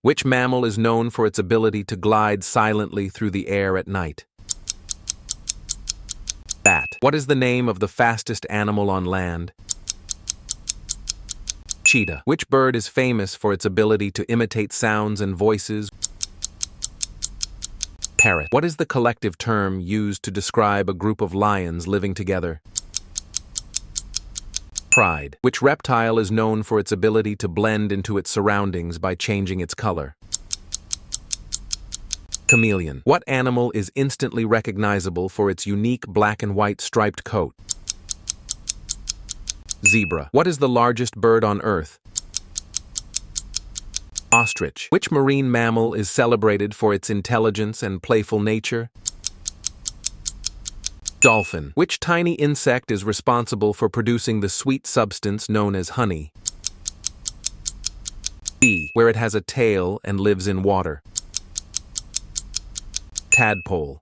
Which mammal is known for its ability to glide silently through the air at night? Bat. What is the name of the fastest animal on land? Cheetah. Which bird is famous for its ability to imitate sounds and voices? Parrot. What is the collective term used to describe a group of lions living together? Pride. Which reptile is known for its ability to blend into its surroundings by changing its color? Chameleon. What animal is instantly recognizable for its unique black and white striped coat? Zebra. What is the largest bird on Earth? Ostrich. Which marine mammal is celebrated for its intelligence and playful nature? Dolphin. Which tiny insect is responsible for producing the sweet substance known as honey? Bee. Where it has a tail and lives in water. Tadpole.